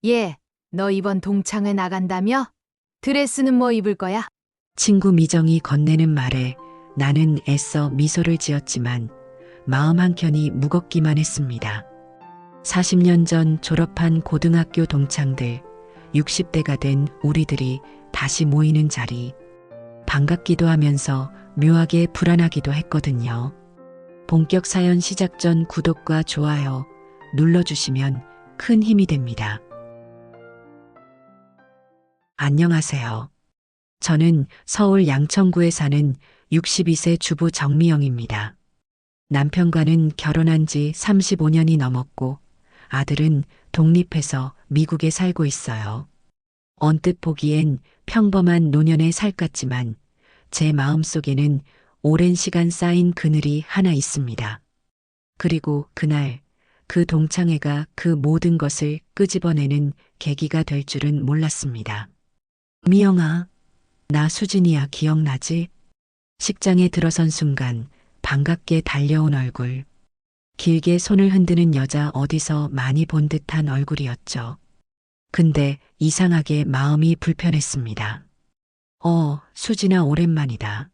얘, 너 이번 동창회 나간다며? 드레스는 뭐 입을 거야? 친구 미정이 건네는 말에 나는 애써 미소를 지었지만 마음 한켠이 무겁기만 했습니다. 40년 전 졸업한 고등학교 동창들, 60대가 된 우리들이 다시 모이는 자리. 반갑기도 하면서 묘하게 불안하기도 했거든요. 본격 사연 시작 전 구독과 좋아요 눌러주시면 큰 힘이 됩니다. 안녕하세요. 저는 서울 양천구에 사는 62세 주부 정미영입니다. 남편과는 결혼한 지 35년이 넘었고 아들은 독립해서 미국에 살고 있어요. 언뜻 보기엔 평범한 노년의 살 같지만 제 마음속에는 오랜 시간 쌓인 그늘이 하나 있습니다. 그리고 그날 그 동창회가 그 모든 것을 끄집어내는 계기가 될 줄은 몰랐습니다. 미영아, 나 수진이야 기억나지? 식장에 들어선 순간 반갑게 달려온 얼굴. 길게 손을 흔드는 여자 어디서 많이 본 듯한 얼굴이었죠. 근데 이상하게 마음이 불편했습니다. 수진아 오랜만이다.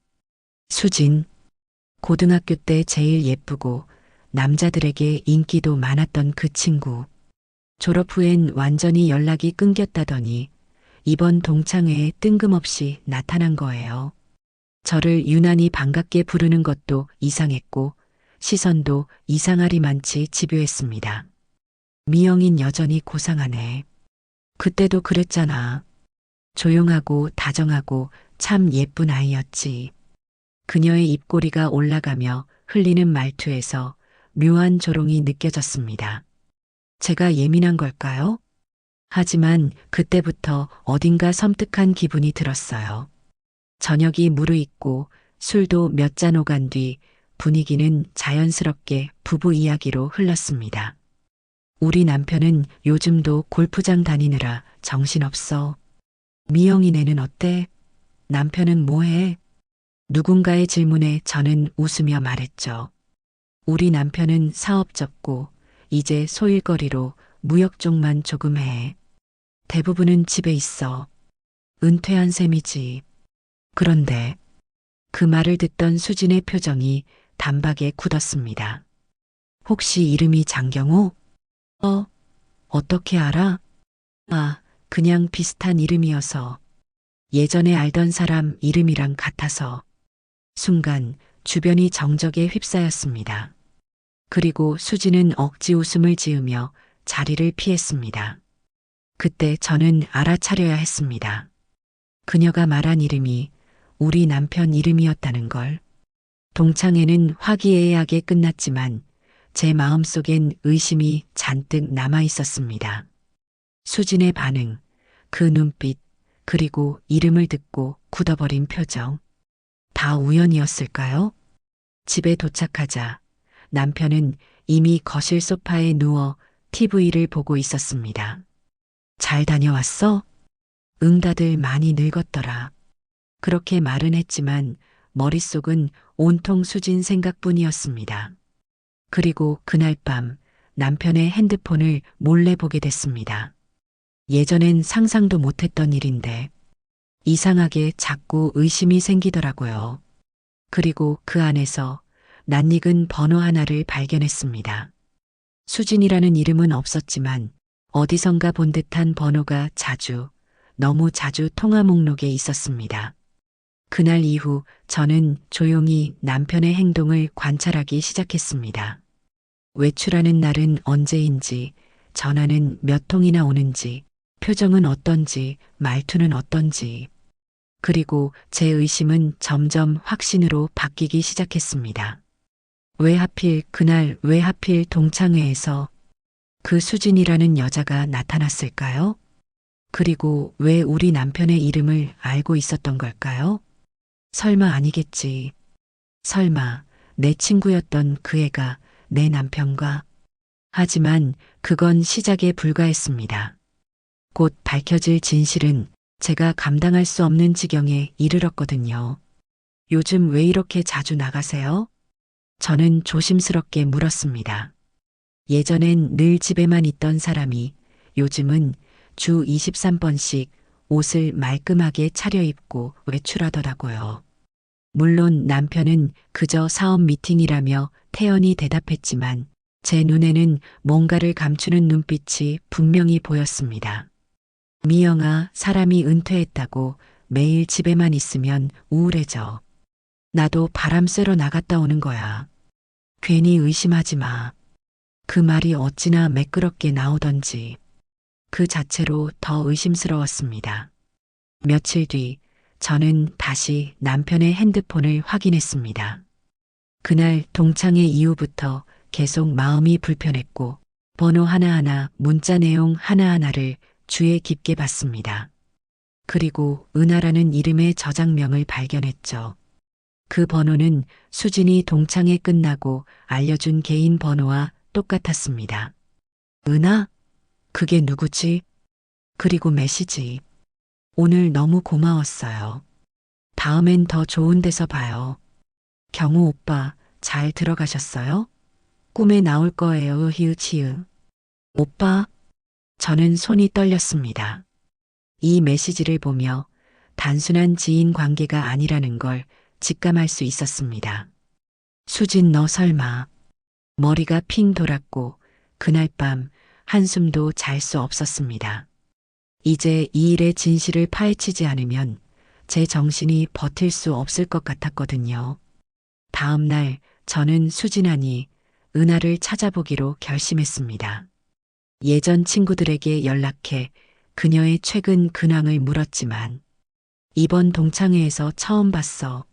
수진. 고등학교 때 제일 예쁘고 남자들에게 인기도 많았던 그 친구. 졸업 후엔 완전히 연락이 끊겼다더니 이번 동창회에 뜬금없이 나타난 거예요. 저를 유난히 반갑게 부르는 것도 이상했고 시선도 이상하리만치 집요했습니다. 미영인 여전히 고상하네. 그때도 그랬잖아. 조용하고 다정하고 참 예쁜 아이였지. 그녀의 입꼬리가 올라가며 흘리는 말투에서 묘한 조롱이 느껴졌습니다. 제가 예민한 걸까요? 하지만 그때부터 어딘가 섬뜩한 기분이 들었어요. 저녁이 무르익고 술도 몇 잔 오간 뒤 분위기는 자연스럽게 부부 이야기로 흘렀습니다. 우리 남편은 요즘도 골프장 다니느라 정신없어. 미영이네는 어때? 남편은 뭐해? 누군가의 질문에 저는 웃으며 말했죠. 우리 남편은 사업 접고 이제 소일거리로 무역 쪽만 조금 해. 대부분은 집에 있어. 은퇴한 셈이지. 그런데 그 말을 듣던 수진의 표정이 단박에 굳었습니다. 혹시 이름이 장경호? 어떻게 알아? 그냥 비슷한 이름이어서. 예전에 알던 사람 이름이랑 같아서. 순간 주변이 정적에 휩싸였습니다. 그리고 수진은 억지 웃음을 지으며 자리를 피했습니다. 그때 저는 알아차려야 했습니다. 그녀가 말한 이름이 우리 남편 이름이었다는 걸. 동창회는 화기애애하게 끝났지만 제 마음속엔 의심이 잔뜩 남아 있었습니다. 수진의 반응, 그 눈빛, 그리고 이름을 듣고 굳어버린 표정. 다 우연이었을까요? 집에 도착하자 남편은 이미 거실 소파에 누워 TV를 보고 있었습니다. 잘 다녀왔어? 응, 다들 많이 늙었더라. 그렇게 말은 했지만 머릿속은 온통 수진 생각뿐이었습니다. 그리고 그날 밤 남편의 핸드폰을 몰래 보게 됐습니다. 예전엔 상상도 못했던 일인데 이상하게 자꾸 의심이 생기더라고요. 그리고 그 안에서 낯익은 번호 하나를 발견했습니다. 수진이라는 이름은 없었지만 어디선가 본 듯한 번호가 너무 자주 통화 목록에 있었습니다. 그날 이후 저는 조용히 남편의 행동을 관찰하기 시작했습니다. 외출하는 날은 언제인지, 전화는 몇 통이나 오는지, 표정은 어떤지, 말투는 어떤지. 그리고 제 의심은 점점 확신으로 바뀌기 시작했습니다. 왜 하필 그날, 왜 하필 동창회에서 그 수진이라는 여자가 나타났을까요? 그리고 왜 우리 남편의 이름을 알고 있었던 걸까요? 설마 아니겠지. 설마 내 친구였던 그 애가 내 남편과. 하지만 그건 시작에 불과했습니다. 곧 밝혀질 진실은 제가 감당할 수 없는 지경에 이르렀거든요. 요즘 왜 이렇게 자주 나가세요? 저는 조심스럽게 물었습니다. 예전엔 늘 집에만 있던 사람이 요즘은 주 23번씩 옷을 말끔하게 차려입고 외출하더라고요. 물론 남편은 그저 사업 미팅이라며 태연히 대답했지만 제 눈에는 뭔가를 감추는 눈빛이 분명히 보였습니다. 미영아, 사람이 은퇴했다고 매일 집에만 있으면 우울해져. 나도 바람 쐬러 나갔다 오는 거야. 괜히 의심하지 마. 그 말이 어찌나 매끄럽게 나오던지 그 자체로 더 의심스러웠습니다. 며칠 뒤 저는 다시 남편의 핸드폰을 확인했습니다. 그날 동창회 이후부터 계속 마음이 불편했고 번호 하나하나, 문자 내용 하나하나를 주의 깊게 봤습니다. 그리고 은하라는 이름의 저장명을 발견했죠. 그 번호는 수진이 동창회 끝나고 알려준 개인 번호와 똑같았습니다. 은하? 그게 누구지? 그리고 메시지. 오늘 너무 고마웠어요. 다음엔 더 좋은 데서 봐요. 경우 오빠, 잘 들어가셨어요? 꿈에 나올 거예요, 히읗히읗. 오빠? 저는 손이 떨렸습니다. 이 메시지를 보며 단순한 지인 관계가 아니라는 걸 직감할 수 있었습니다. 수진, 너 설마. 머리가 핑 돌았고 그날 밤 한숨도 잘 수 없었습니다. 이제 이 일의 진실을 파헤치지 않으면 제 정신이 버틸 수 없을 것 같았거든요. 다음 날 저는 수진 아니 은하를 찾아보기로 결심했습니다. 예전 친구들에게 연락해 그녀의 최근 근황을 물었지만 이번 동창회에서 처음 봤어.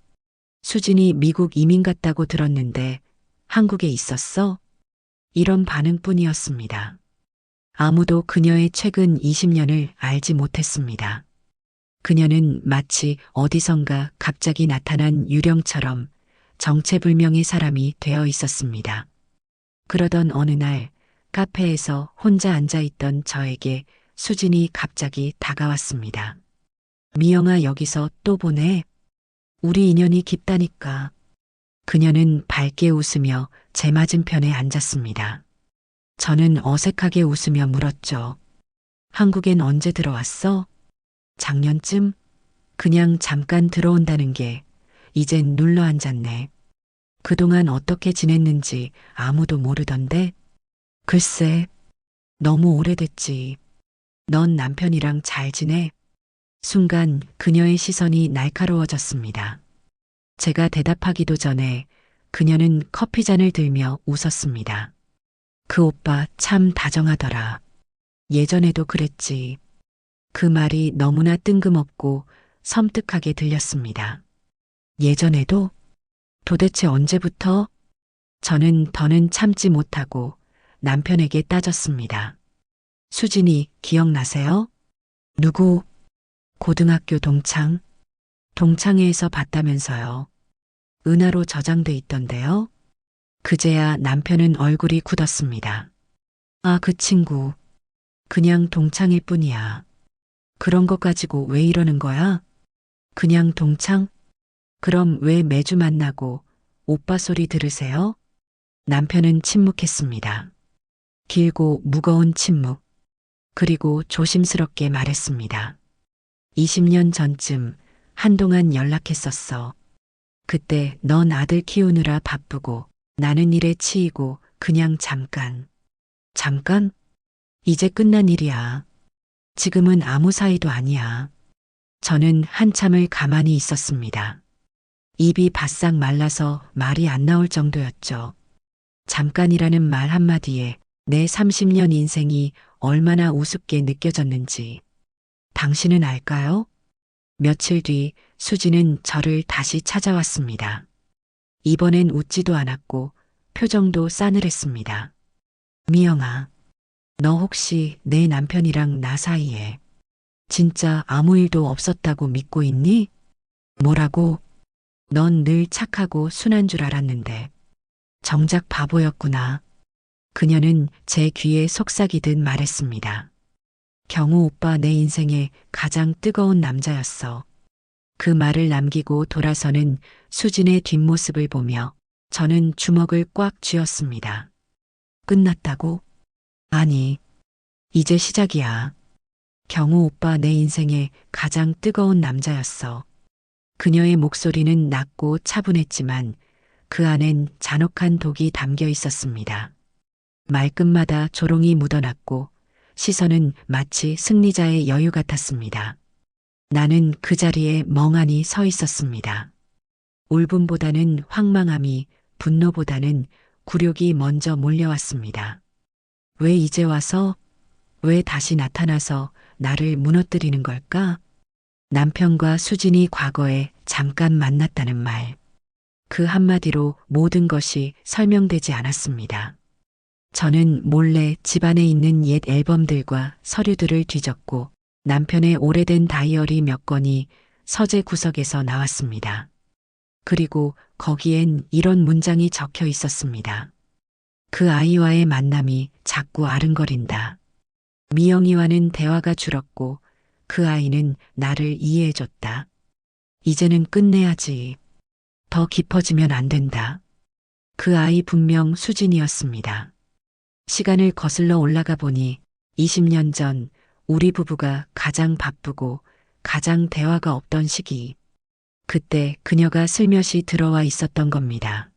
수진이 미국 이민 갔다고 들었는데 한국에 있었어? 이런 반응뿐이었습니다. 아무도 그녀의 최근 20년을 알지 못했습니다. 그녀는 마치 어디선가 갑자기 나타난 유령처럼 정체불명의 사람이 되어 있었습니다. 그러던 어느 날 카페에서 혼자 앉아있던 저에게 수진이 갑자기 다가왔습니다. 미영아, 여기서 또 보네. 우리 인연이 깊다니까. 그녀는 밝게 웃으며 제 맞은편에 앉았습니다. 저는 어색하게 웃으며 물었죠. 한국엔 언제 들어왔어? 작년쯤? 그냥 잠깐 들어온다는 게 이젠 눌러 앉았네. 그동안 어떻게 지냈는지 아무도 모르던데? 글쎄, 너무 오래됐지. 넌 남편이랑 잘 지내? 순간 그녀의 시선이 날카로워졌습니다. 제가 대답하기도 전에 그녀는 커피잔을 들며 웃었습니다. 그 오빠 참 다정하더라. 예전에도 그랬지. 그 말이 너무나 뜬금없고 섬뜩하게 들렸습니다. 예전에도? 도대체 언제부터? 저는 더는 참지 못하고 남편에게 따졌습니다. 수진이 기억나세요? 누구? 고등학교 동창? 동창회에서 봤다면서요. 은하로 저장돼 있던데요. 그제야 남편은 얼굴이 굳었습니다. 아, 그 친구. 그냥 동창일 뿐이야. 그런 것 가지고 왜 이러는 거야? 그냥 동창? 그럼 왜 매주 만나고 오빠 소리 들으세요? 남편은 침묵했습니다. 길고 무거운 침묵. 그리고 조심스럽게 말했습니다. 20년 전쯤 한동안 연락했었어. 그때 넌 아들 키우느라 바쁘고 나는 일에 치이고 그냥 잠깐. 잠깐? 이제 끝난 일이야. 지금은 아무 사이도 아니야. 저는 한참을 가만히 있었습니다. 입이 바싹 말라서 말이 안 나올 정도였죠. 잠깐이라는 말 한마디에 내 30년 인생이 얼마나 우습게 느껴졌는지. 당신은 알까요? 며칠 뒤 수지는 저를 다시 찾아왔습니다. 이번엔 웃지도 않았고 표정도 싸늘했습니다. 미영아, 너 혹시 내 남편이랑 나 사이에 진짜 아무 일도 없었다고 믿고 있니? 뭐라고? 넌 늘 착하고 순한 줄 알았는데 정작 바보였구나. 그녀는 제 귀에 속삭이듯 말했습니다. 경우 오빠 내 인생의 가장 뜨거운 남자였어. 그 말을 남기고 돌아서는 수진의 뒷모습을 보며 저는 주먹을 꽉 쥐었습니다. 끝났다고? 아니, 이제 시작이야. 경호 오빠 내 인생의 가장 뜨거운 남자였어. 그녀의 목소리는 낮고 차분했지만 그 안엔 잔혹한 독이 담겨 있었습니다. 말끝마다 조롱이 묻어났고 시선은 마치 승리자의 여유 같았습니다. 나는 그 자리에 멍하니 서 있었습니다. 울분보다는 황망함이, 분노보다는 굴욕이 먼저 몰려왔습니다. 왜 이제 와서, 왜 다시 나타나서 나를 무너뜨리는 걸까? 남편과 수진이 과거에 잠깐 만났다는 말. 그 한마디로 모든 것이 설명되지 않았습니다. 저는 몰래 집안에 있는 옛 앨범들과 서류들을 뒤졌고 남편의 오래된 다이어리 몇 건이 서재 구석에서 나왔습니다. 그리고 거기엔 이런 문장이 적혀 있었습니다. 그 아이와의 만남이 자꾸 아른거린다. 미영이와는 대화가 줄었고 그 아이는 나를 이해해줬다. 이제는 끝내야지. 더 깊어지면 안 된다. 그 아이 분명 수진이었습니다. 시간을 거슬러 올라가 보니 20년 전 우리 부부가 가장 바쁘고 가장 대화가 없던 시기. 그때 그녀가 슬며시 들어와 있었던 겁니다.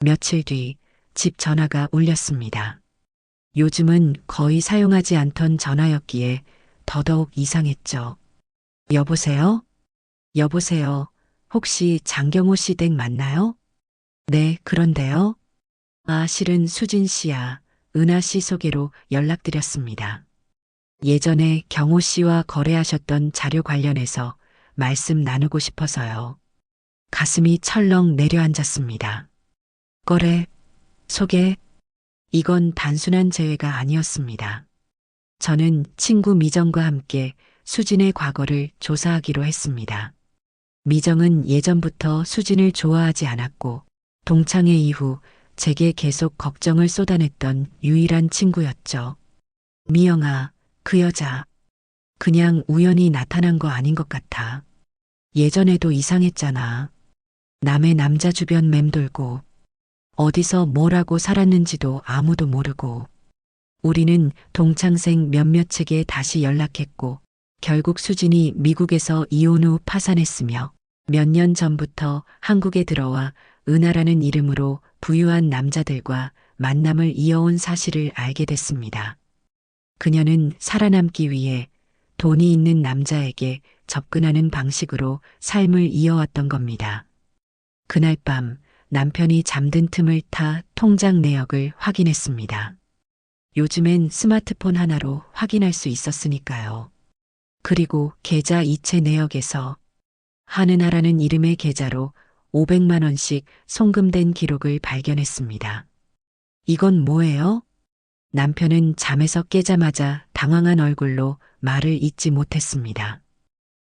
며칠 뒤 집 전화가 울렸습니다. 요즘은 거의 사용하지 않던 전화였기에 더더욱 이상했죠. 여보세요? 여보세요? 혹시 장경호 씨 댁 맞나요? 네, 그런데요. 아, 실은 수진 씨야. 은하 씨 소개로 연락드렸습니다. 예전에 경호 씨와 거래하셨던 자료 관련해서 말씀 나누고 싶어서요. 가슴이 철렁 내려앉았습니다. 거래, 소개, 이건 단순한 재회가 아니었습니다. 저는 친구 미정과 함께 수진의 과거를 조사하기로 했습니다. 미정은 예전부터 수진을 좋아하지 않았고 동창회 이후 제게 계속 걱정을 쏟아냈던 유일한 친구였죠. 미영아, 그 여자 그냥 우연히 나타난 거 아닌 것 같아. 예전에도 이상했잖아. 남의 남자 주변 맴돌고 어디서 뭘 하고 살았는지도 아무도 모르고. 우리는 동창생 몇몇에게 다시 연락했고 결국 수진이 미국에서 이혼 후 파산했으며 몇 년 전부터 한국에 들어와 은하라는 이름으로 부유한 남자들과 만남을 이어온 사실을 알게 됐습니다. 그녀는 살아남기 위해 돈이 있는 남자에게 접근하는 방식으로 삶을 이어왔던 겁니다. 그날 밤 남편이 잠든 틈을 타 통장 내역을 확인했습니다. 요즘엔 스마트폰 하나로 확인할 수 있었으니까요. 그리고 계좌 이체 내역에서 한은하라는 이름의 계좌로 500만 원씩 송금된 기록을 발견했습니다. 이건 뭐예요? 남편은 잠에서 깨자마자 당황한 얼굴로 말을 잇지 못했습니다.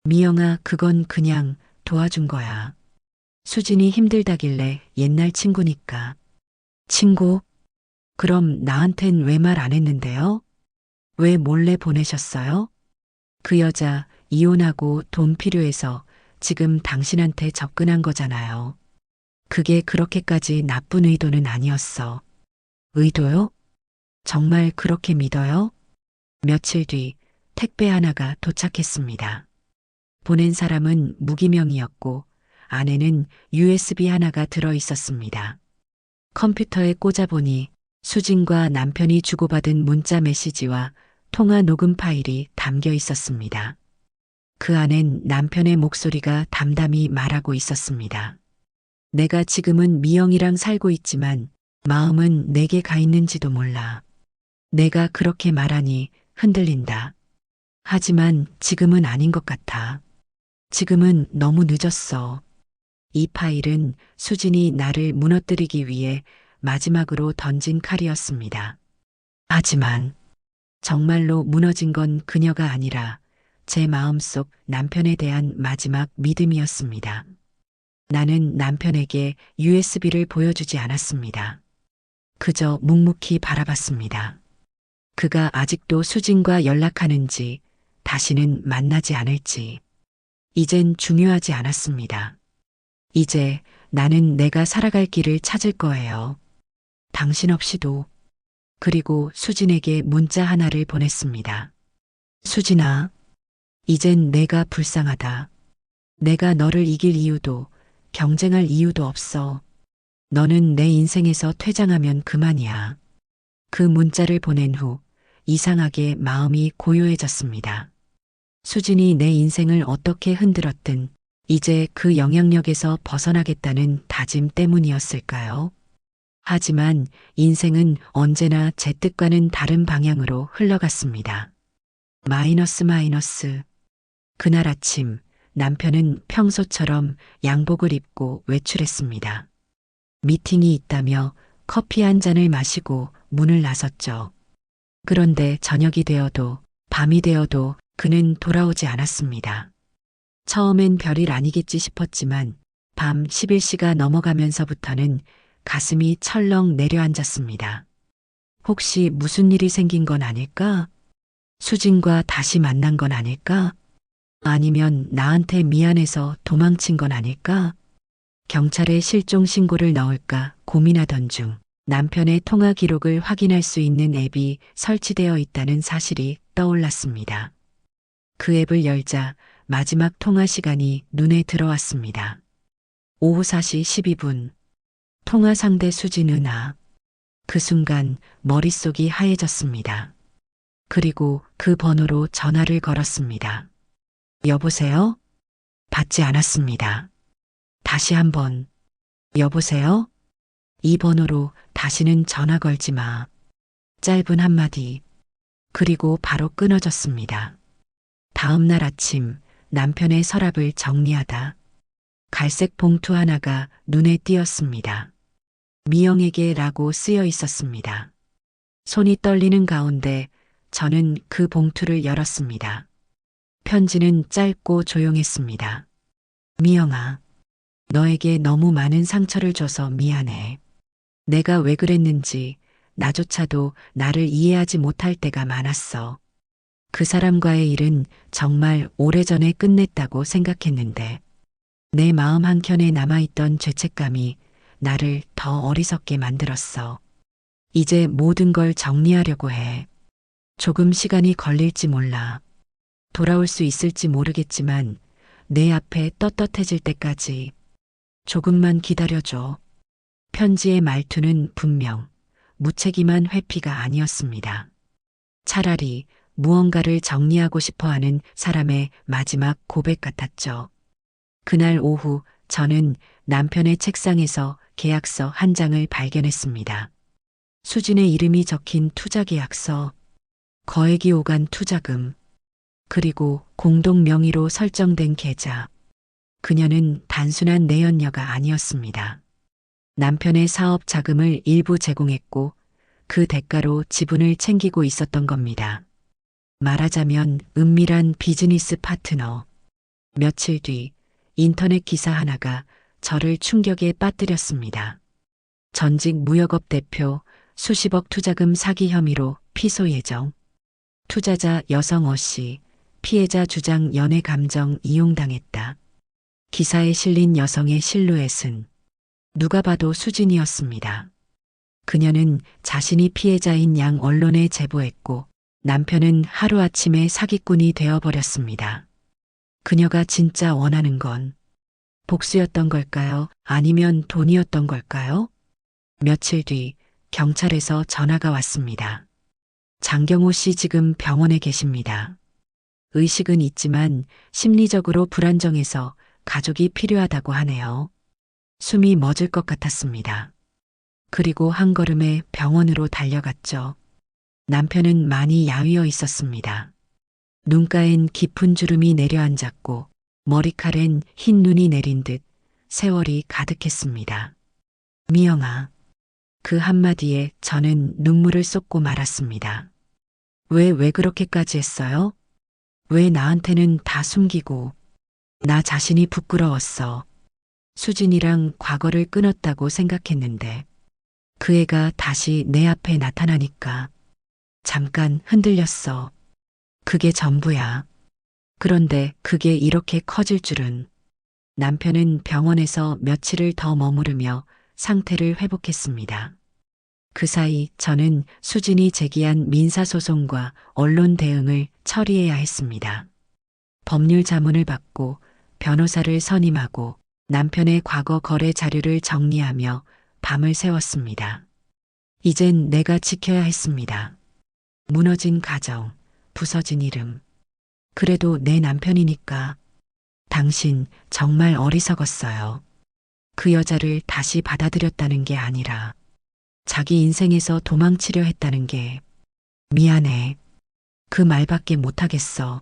미영아, 그건 그냥 도와준 거야. 수진이 힘들다길래 옛날 친구니까. 친구? 그럼 나한텐 왜 말 안 했는데요? 왜 몰래 보내셨어요? 그 여자 이혼하고 돈 필요해서 지금 당신한테 접근한 거잖아요. 그게 그렇게까지 나쁜 의도는 아니었어. 의도요? 정말 그렇게 믿어요? 며칠 뒤 택배 하나가 도착했습니다. 보낸 사람은 무기명이었고 안에는 USB 하나가 들어 있었습니다. 컴퓨터에 꽂아보니 수진과 남편이 주고받은 문자 메시지와 통화 녹음 파일이 담겨 있었습니다. 그 안엔 남편의 목소리가 담담히 말하고 있었습니다. 내가 지금은 미영이랑 살고 있지만 마음은 내게 가 있는지도 몰라. 내가 그렇게 말하니 흔들린다. 하지만 지금은 아닌 것 같아. 지금은 너무 늦었어. 이 파일은 수진이 나를 무너뜨리기 위해 마지막으로 던진 칼이었습니다. 하지만 정말로 무너진 건 그녀가 아니라 제 마음속 남편에 대한 마지막 믿음이었습니다. 나는 남편에게 USB를 보여주지 않았습니다. 그저 묵묵히 바라봤습니다. 그가 아직도 수진과 연락하는지, 다시는 만나지 않을지. 이젠 중요하지 않았습니다. 이제 나는 내가 살아갈 길을 찾을 거예요. 당신 없이도. 그리고 수진에게 문자 하나를 보냈습니다. 수진아, 이젠 내가 불쌍하다. 내가 너를 이길 이유도 경쟁할 이유도 없어. 너는 내 인생에서 퇴장하면 그만이야. 그 문자를 보낸 후 이상하게 마음이 고요해졌습니다. 수진이 내 인생을 어떻게 흔들었든 이제 그 영향력에서 벗어나겠다는 다짐 때문이었을까요? 하지만 인생은 언제나 제 뜻과는 다른 방향으로 흘러갔습니다. 마이너스. 그날 아침 남편은 평소처럼 양복을 입고 외출했습니다. 미팅이 있다며 커피 한 잔을 마시고 문을 나섰죠. 그런데 저녁이 되어도 밤이 되어도 그는 돌아오지 않았습니다. 처음엔 별일 아니겠지 싶었지만 밤 11시가 넘어가면서부터는 가슴이 철렁 내려앉았습니다. 혹시 무슨 일이 생긴 건 아닐까? 수진과 다시 만난 건 아닐까? 아니면 나한테 미안해서 도망친 건 아닐까? 경찰에 실종 신고를 넣을까 고민하던 중 남편의 통화 기록을 확인할 수 있는 앱이 설치되어 있다는 사실이 떠올랐습니다. 그 앱을 열자 마지막 통화 시간이 눈에 들어왔습니다. 오후 4시 12분. 통화 상대 수진 은하. 그 순간 머릿속이 하얘졌습니다. 그리고 그 번호로 전화를 걸었습니다. 여보세요? 받지 않았습니다. 다시 한번. 여보세요? 이 번호로 다시는 전화 걸지 마. 짧은 한마디. 그리고 바로 끊어졌습니다. 다음 날 아침 남편의 서랍을 정리하다 갈색 봉투 하나가 눈에 띄었습니다. 미영에게라고 쓰여 있었습니다. 손이 떨리는 가운데 저는 그 봉투를 열었습니다. 편지는 짧고 조용했습니다. 미영아, 너에게 너무 많은 상처를 줘서 미안해. 내가 왜 그랬는지 나조차도 나를 이해하지 못할 때가 많았어. 그 사람과의 일은 정말 오래전에 끝냈다고 생각했는데 내 마음 한켠에 남아있던 죄책감이 나를 더 어리석게 만들었어. 이제 모든 걸 정리하려고 해. 조금 시간이 걸릴지 몰라. 돌아올 수 있을지 모르겠지만 내 앞에 떳떳해질 때까지 조금만 기다려줘. 편지의 말투는 분명 무책임한 회피가 아니었습니다. 차라리 무언가를 정리하고 싶어 하는 사람의 마지막 고백 같았죠. 그날 오후 저는 남편의 책상에서 계약서 한 장을 발견했습니다. 수진의 이름이 적힌 투자계약서, 거액이 오간 투자금, 그리고 공동 명의로 설정된 계좌. 그녀는 단순한 내연녀가 아니었습니다. 남편의 사업 자금을 일부 제공했고 그 대가로 지분을 챙기고 있었던 겁니다. 말하자면 은밀한 비즈니스 파트너. 며칠 뒤 인터넷 기사 하나가 저를 충격에 빠뜨렸습니다. 전직 무역업 대표 수십억 투자금 사기 혐의로 피소 예정. 투자자 여성 어씨, 피해자 주장 연애 감정 이용당했다. 기사에 실린 여성의 실루엣은 누가 봐도 수진이었습니다. 그녀는 자신이 피해자인 양 언론에 제보했고 남편은 하루아침에 사기꾼이 되어버렸습니다. 그녀가 진짜 원하는 건 복수였던 걸까요? 아니면 돈이었던 걸까요? 며칠 뒤 경찰에서 전화가 왔습니다. 장경호 씨 지금 병원에 계십니다. 의식은 있지만 심리적으로 불안정해서 가족이 필요하다고 하네요. 숨이 멎을 것 같았습니다. 그리고 한 걸음에 병원으로 달려갔죠. 남편은 많이 야위어 있었습니다. 눈가엔 깊은 주름이 내려앉았고 머리칼엔 흰 눈이 내린 듯 세월이 가득했습니다. 미영아. 그 한마디에 저는 눈물을 쏟고 말았습니다. 왜 그렇게까지 했어요? 왜 나한테는 다 숨기고. 나 자신이 부끄러웠어. 수진이랑 과거를 끊었다고 생각했는데 그 애가 다시 내 앞에 나타나니까 잠깐 흔들렸어. 그게 전부야. 그런데 그게 이렇게 커질 줄은. 남편은 병원에서 며칠을 더 머무르며 상태를 회복했습니다. 그 사이 저는 수진이 제기한 민사소송과 언론 대응을 처리해야 했습니다. 법률 자문을 받고 변호사를 선임하고 남편의 과거 거래 자료를 정리하며 밤을 새웠습니다. 이젠 내가 지켜야 했습니다. 무너진 가정, 부서진 이름. 그래도 내 남편이니까. 당신 정말 어리석었어요. 그 여자를 다시 받아들였다는 게 아니라 자기 인생에서 도망치려 했다는 게 미안해. 그 말밖에 못하겠어.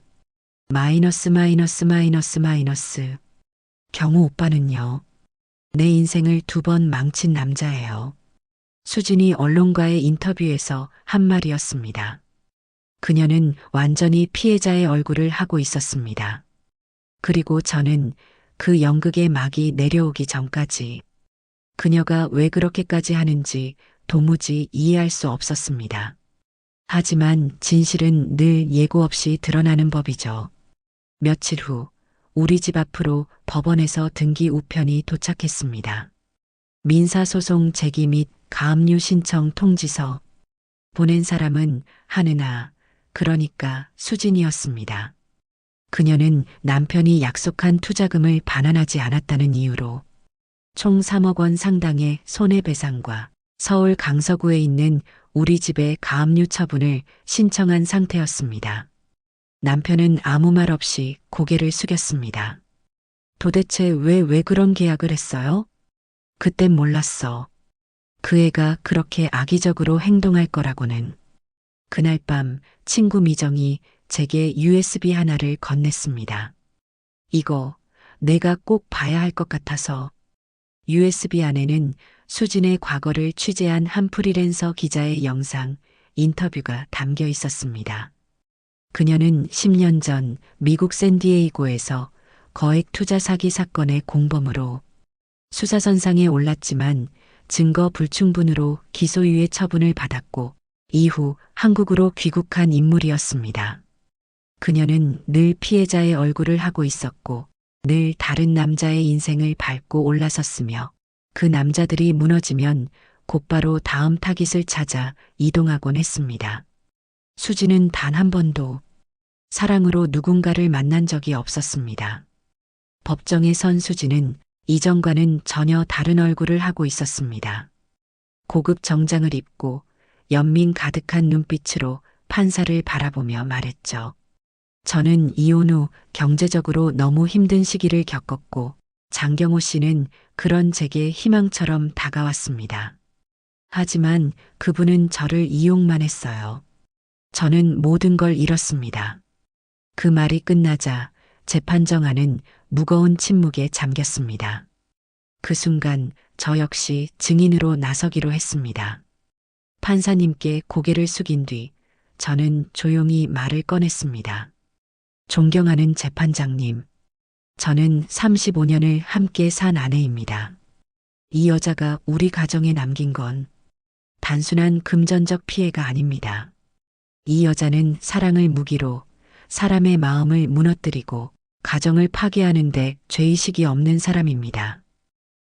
마이너스 마이너스 마이너스 마이너스. 경우 오빠는요. 내 인생을 2번 망친 남자예요. 수진이 언론과의 인터뷰에서 한 말이었습니다. 그녀는 완전히 피해자의 얼굴을 하고 있었습니다. 그리고 저는 그 연극의 막이 내려오기 전까지 그녀가 왜 그렇게까지 하는지 도무지 이해할 수 없었습니다. 하지만 진실은 늘 예고 없이 드러나는 법이죠. 며칠 후 우리 집 앞으로 법원에서 등기 우편이 도착했습니다. 민사소송 제기 및 가압류 신청 통지서. 보낸 사람은 한은아, 그러니까 수진이었습니다. 그녀는 남편이 약속한 투자금을 반환하지 않았다는 이유로 총 3억 원 상당의 손해배상과 서울 강서구에 있는 우리 집의 가압류 처분을 신청한 상태였습니다. 남편은 아무 말 없이 고개를 숙였습니다. 도대체 왜 그런 계약을 했어요? 그땐 몰랐어. 그 애가 그렇게 악의적으로 행동할 거라고는. 그날 밤 친구 미정이 제게 USB 하나를 건넸습니다. 이거 내가 꼭 봐야 할 것 같아서. USB 안에는 수진의 과거를 취재한 한 프리랜서 기자의 영상, 인터뷰가 담겨 있었습니다. 그녀는 10년 전 미국 샌디에이고에서 거액 투자 사기 사건의 공범으로 수사선상에 올랐지만 증거 불충분으로 기소유예 처분을 받았고 이후 한국으로 귀국한 인물이었습니다. 그녀는 늘 피해자의 얼굴을 하고 있었고 늘 다른 남자의 인생을 밟고 올라섰으며 그 남자들이 무너지면 곧바로 다음 타깃을 찾아 이동하곤 했습니다. 수지는 단 한 번도 사랑으로 누군가를 만난 적이 없었습니다. 법정에 선 수지는 이전과는 전혀 다른 얼굴을 하고 있었습니다. 고급 정장을 입고 연민 가득한 눈빛으로 판사를 바라보며 말했죠. 저는 이혼 후 경제적으로 너무 힘든 시기를 겪었고 장경호 씨는 그런 제게 희망처럼 다가왔습니다. 하지만 그분은 저를 이용만 했어요. 저는 모든 걸 잃었습니다. 그 말이 끝나자 재판정하는 무거운 침묵에 잠겼습니다. 그 순간 저 역시 증인으로 나서기로 했습니다. 판사님께 고개를 숙인 뒤 저는 조용히 말을 꺼냈습니다. 존경하는 재판장님, 저는 35년을 함께 산 아내입니다. 이 여자가 우리 가정에 남긴 건 단순한 금전적 피해가 아닙니다. 이 여자는 사랑을 무기로 사람의 마음을 무너뜨리고 가정을 파괴하는데 죄의식이 없는 사람입니다.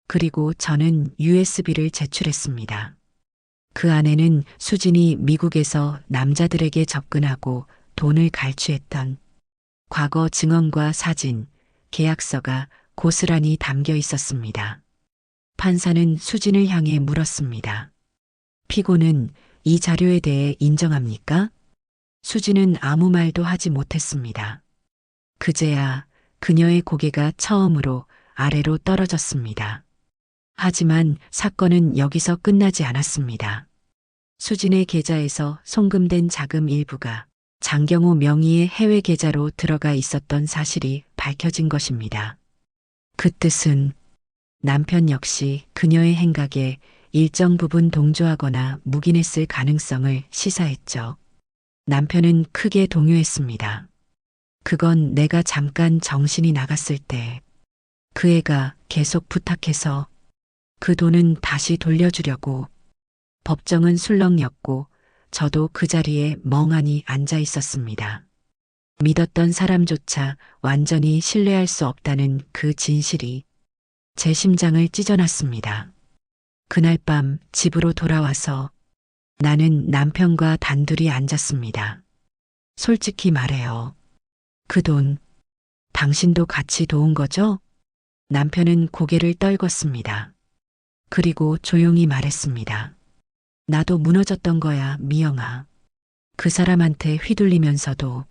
그리고 저는 USB를 제출했습니다. 그 안에는 수진이 미국에서 남자들에게 접근하고 돈을 갈취했던 과거 증언과 사진, 계약서가 고스란히 담겨 있었습니다. 판사는 수진을 향해 물었습니다. 피고는 이 자료에 대해 인정합니까? 수진은 아무 말도 하지 못했습니다. 그제야 그녀의 고개가 처음으로 아래로 떨어졌습니다. 하지만 사건은 여기서 끝나지 않았습니다. 수진의 계좌에서 송금된 자금 일부가 장경호 명의의 해외 계좌로 들어가 있었던 사실이 밝혀진 것입니다. 그 뜻은 남편 역시 그녀의 행각에 일정 부분 동조하거나 묵인했을 가능성을 시사했죠. 남편은 크게 동요했습니다. 그건 내가 잠깐 정신이 나갔을 때 그 애가 계속 부탁해서 그 돈은 다시 돌려주려고. 법정은 술렁였고 저도 그 자리에 멍하니 앉아 있었습니다. 믿었던 사람조차 완전히 신뢰할 수 없다는 그 진실이 제 심장을 찢어놨습니다. 그날 밤 집으로 돌아와서 나는 남편과 단둘이 앉았습니다. 솔직히 말해요. 그 돈, 당신도 같이 도운 거죠? 남편은 고개를 떨궜습니다. 그리고 조용히 말했습니다. 나도 무너졌던 거야, 미영아. 그 사람한테 휘둘리면서도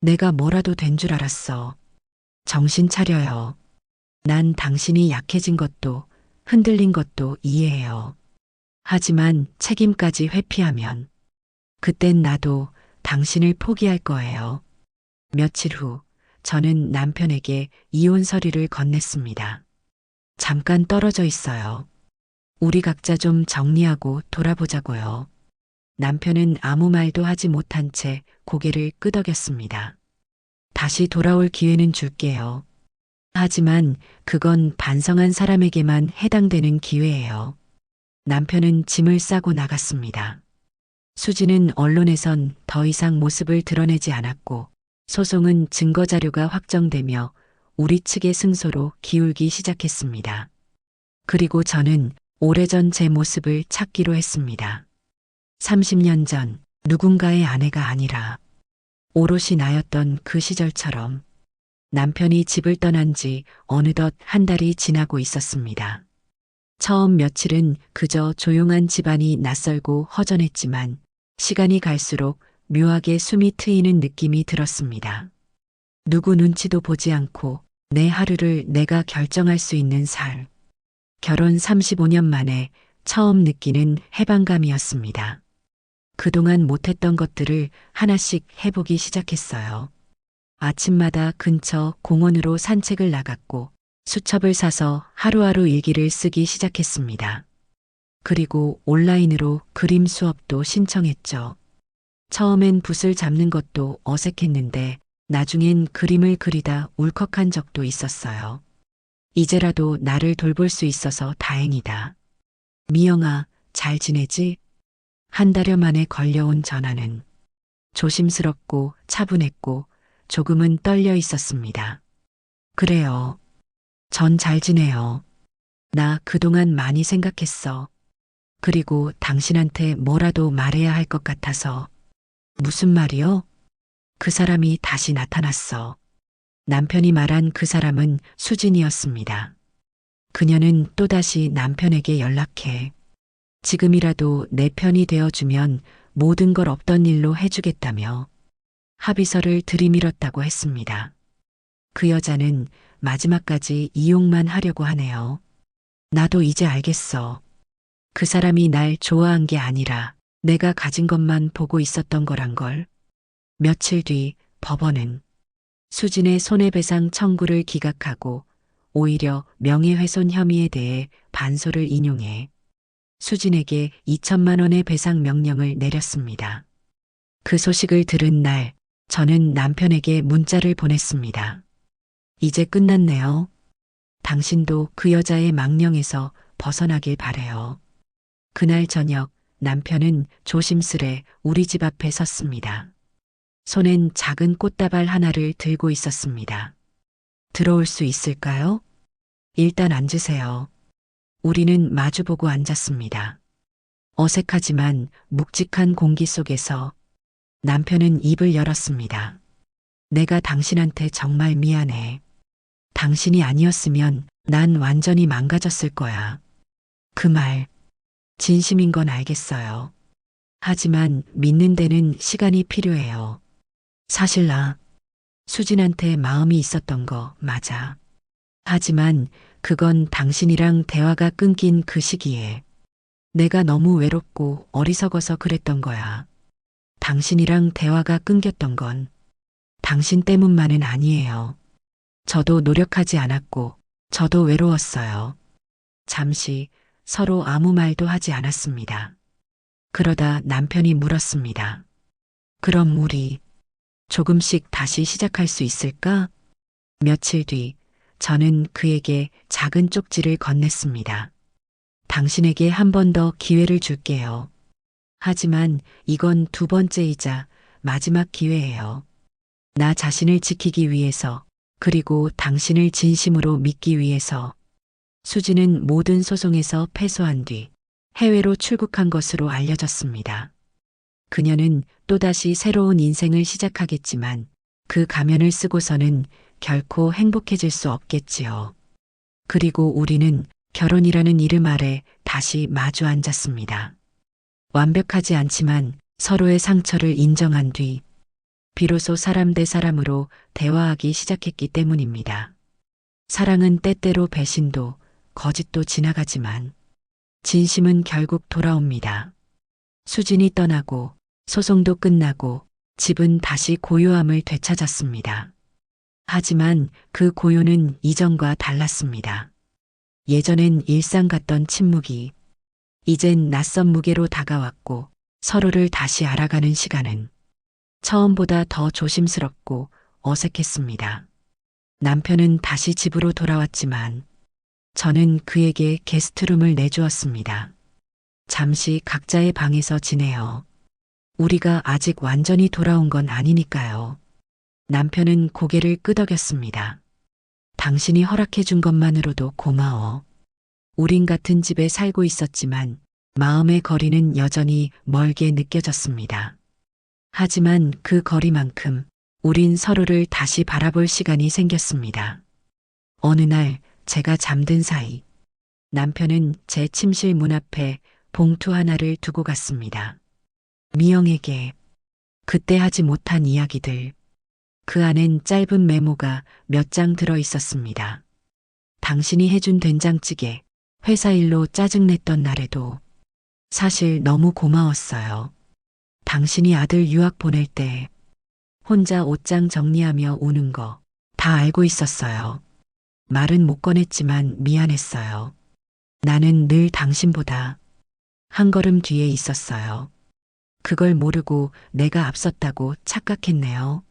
내가 뭐라도 된 줄 알았어. 정신 차려요. 난 당신이 약해진 것도 흔들린 것도 이해해요. 하지만 책임까지 회피하면 그땐 나도 당신을 포기할 거예요. 며칠 후 저는 남편에게 이혼 서류를 건넸습니다. 잠깐 떨어져 있어요. 우리 각자 좀 정리하고 돌아보자고요. 남편은 아무 말도 하지 못한 채 고개를 끄덕였습니다. 다시 돌아올 기회는 줄게요. 하지만 그건 반성한 사람에게만 해당되는 기회예요. 남편은 짐을 싸고 나갔습니다. 수지는 언론에선 더 이상 모습을 드러내지 않았고 소송은 증거 자료가 확정되며 우리 측의 승소로 기울기 시작했습니다. 그리고 저는 오래전 제 모습을 찾기로 했습니다. 30년 전 누군가의 아내가 아니라 오롯이 나였던 그 시절처럼 남편이 집을 떠난 지 어느덧 한 달이 지나고 있었습니다. 처음 며칠은 그저 조용한 집안이 낯설고 허전했지만 시간이 갈수록 묘하게 숨이 트이는 느낌이 들었습니다. 누구 눈치도 보지 않고 내 하루를 내가 결정할 수 있는 삶. 결혼 35년 만에 처음 느끼는 해방감이었습니다. 그동안 못했던 것들을 하나씩 해보기 시작했어요. 아침마다 근처 공원으로 산책을 나갔고 수첩을 사서 하루하루 일기를 쓰기 시작했습니다. 그리고 온라인으로 그림 수업도 신청했죠. 처음엔 붓을 잡는 것도 어색했는데 나중엔 그림을 그리다 울컥한 적도 있었어요. 이제라도 나를 돌볼 수 있어서 다행이다. 미영아, 잘 지내지? 한 달여 만에 걸려온 전화는 조심스럽고 차분했고 조금은 떨려 있었습니다. 그래요. 전 잘 지내요. 나 그동안 많이 생각했어. 그리고 당신한테 뭐라도 말해야 할 것 같아서. 무슨 말이요? 그 사람이 다시 나타났어. 남편이 말한 그 사람은 수진이었습니다. 그녀는 또다시 남편에게 연락해. 지금이라도 내 편이 되어주면 모든 걸 없던 일로 해주겠다며 합의서를 들이밀었다고 했습니다. 그 여자는 마지막까지 이용만 하려고 하네요. 나도 이제 알겠어. 그 사람이 날 좋아한 게 아니라 내가 가진 것만 보고 있었던 거란 걸. 며칠 뒤 법원은 수진의 손해배상 청구를 기각하고 오히려 명예훼손 혐의에 대해 반소를 인용해 수진에게 2천만 원의 배상 명령을 내렸습니다. 그 소식을 들은 날 저는 남편에게 문자를 보냈습니다. 이제 끝났네요. 당신도 그 여자의 망령에서 벗어나길 바래요. 그날 저녁 남편은 조심스레 우리 집 앞에 섰습니다. 손엔 작은 꽃다발 하나를 들고 있었습니다. 들어올 수 있을까요? 일단 앉으세요. 우리는 마주보고 앉았습니다. 어색하지만 묵직한 공기 속에서 남편은 입을 열었습니다. 내가 당신한테 정말 미안해. 당신이 아니었으면 난 완전히 망가졌을 거야. 그 말, 진심인 건 알겠어요. 하지만 믿는 데는 시간이 필요해요. 사실 나 수진한테 마음이 있었던 거 맞아. 하지만 그건 당신이랑 대화가 끊긴 그 시기에 내가 너무 외롭고 어리석어서 그랬던 거야. 당신이랑 대화가 끊겼던 건 당신 때문만은 아니에요. 저도 노력하지 않았고 저도 외로웠어요. 잠시 서로 아무 말도 하지 않았습니다. 그러다 남편이 물었습니다. 그럼 우리 조금씩 다시 시작할 수 있을까? 며칠 뒤 저는 그에게 작은 쪽지를 건넸습니다. 당신에게 한 번 더 기회를 줄게요. 하지만 이건 두 번째이자 마지막 기회예요. 나 자신을 지키기 위해서 그리고 당신을 진심으로 믿기 위해서. 수지는 모든 소송에서 패소한 뒤 해외로 출국한 것으로 알려졌습니다. 그녀는 또다시 새로운 인생을 시작하겠지만 그 가면을 쓰고서는 결코 행복해질 수 없겠지요. 그리고 우리는 결혼이라는 이름 아래 다시 마주 앉았습니다. 완벽하지 않지만 서로의 상처를 인정한 뒤 비로소 사람 대 사람으로 대화하기 시작했기 때문입니다. 사랑은 때때로 배신도 거짓도 지나가지만 진심은 결국 돌아옵니다. 수진이 떠나고 소송도 끝나고 집은 다시 고요함을 되찾았습니다. 하지만 그 고요는 이전과 달랐습니다. 예전엔 일상 같던 침묵이 이젠 낯선 무게로 다가왔고 서로를 다시 알아가는 시간은 처음보다 더 조심스럽고 어색했습니다. 남편은 다시 집으로 돌아왔지만 저는 그에게 게스트룸을 내주었습니다. 잠시 각자의 방에서 지내요. 우리가 아직 완전히 돌아온 건 아니니까요. 남편은 고개를 끄덕였습니다. 당신이 허락해 준 것만으로도 고마워. 우린 같은 집에 살고 있었지만 마음의 거리는 여전히 멀게 느껴졌습니다. 하지만 그 거리만큼 우린 서로를 다시 바라볼 시간이 생겼습니다. 어느 날 제가 잠든 사이 남편은 제 침실 문 앞에 봉투 하나를 두고 갔습니다. 미영에게 그때 하지 못한 이야기들. 그 안엔 짧은 메모가 몇 장 들어 있었습니다. 당신이 해준 된장찌개, 회사 일로 짜증냈던 날에도 사실 너무 고마웠어요. 당신이 아들 유학 보낼 때 혼자 옷장 정리하며 우는 거 다 알고 있었어요. 말은 못 꺼냈지만 미안했어요. 나는 늘 당신보다 한 걸음 뒤에 있었어요. 그걸 모르고 내가 앞섰다고 착각했네요.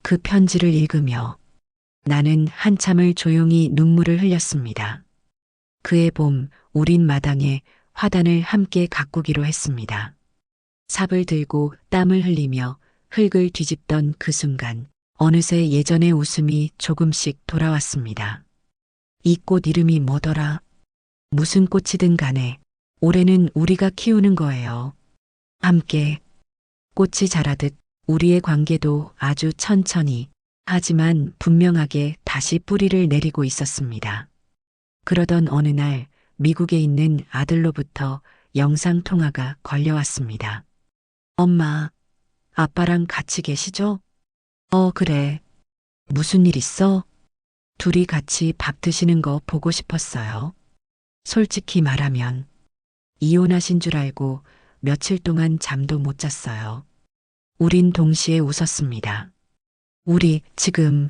그 편지를 읽으며 나는 한참을 조용히 눈물을 흘렸습니다. 그해 봄 우린 마당에 화단을 함께 가꾸기로 했습니다. 삽을 들고 땀을 흘리며 흙을 뒤집던 그 순간 어느새 예전의 웃음이 조금씩 돌아왔습니다. 이 꽃 이름이 뭐더라? 무슨 꽃이든 간에 올해는 우리가 키우는 거예요. 함께 꽃이 자라듯 우리의 관계도 아주 천천히 하지만 분명하게 다시 뿌리를 내리고 있었습니다. 그러던 어느 날 미국에 있는 아들로부터 영상통화가 걸려왔습니다. 엄마, 아빠랑 같이 계시죠? 그래. 무슨 일 있어? 둘이 같이 밥 드시는 거 보고 싶었어요. 솔직히 말하면 이혼하신 줄 알고 며칠 동안 잠도 못 잤어요. 우린 동시에 웃었습니다. 우리 지금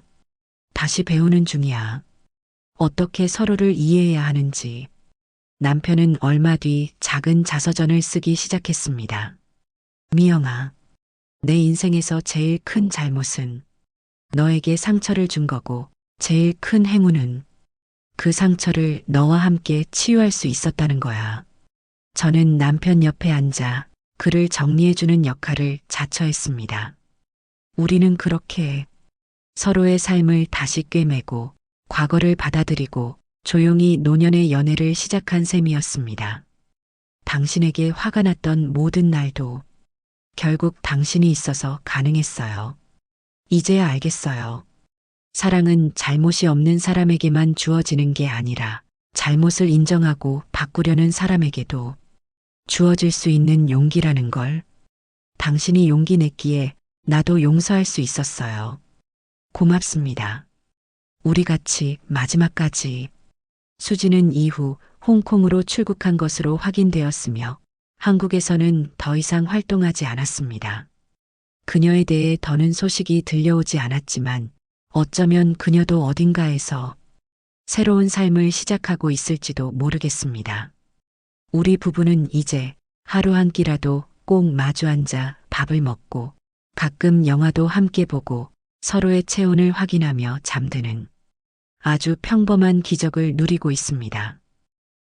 다시 배우는 중이야. 어떻게 서로를 이해해야 하는지. 남편은 얼마 뒤 작은 자서전을 쓰기 시작했습니다. 미영아, 내 인생에서 제일 큰 잘못은 너에게 상처를 준 거고 제일 큰 행운은 그 상처를 너와 함께 치유할 수 있었다는 거야. 저는 남편 옆에 앉아 그를 정리해주는 역할을 자처했습니다. 우리는 그렇게 서로의 삶을 다시 꿰매고 과거를 받아들이고 조용히 노년의 연애를 시작한 셈이었습니다. 당신에게 화가 났던 모든 날도 결국 당신이 있어서 가능했어요. 이제야 알겠어요. 사랑은 잘못이 없는 사람에게만 주어지는 게 아니라 잘못을 인정하고 바꾸려는 사람에게도 주어질 수 있는 용기라는 걸. 당신이 용기 냈기에 나도 용서할 수 있었어요. 고맙습니다. 우리 같이 마지막까지. 수지는 이후 홍콩으로 출국한 것으로 확인되었으며 한국에서는 더 이상 활동하지 않았습니다. 그녀에 대해 더는 소식이 들려오지 않았지만 어쩌면 그녀도 어딘가에서 새로운 삶을 시작하고 있을지도 모르겠습니다. 우리 부부는 이제 하루 한 끼라도 꼭 마주 앉아 밥을 먹고 가끔 영화도 함께 보고 서로의 체온을 확인하며 잠드는 아주 평범한 기적을 누리고 있습니다.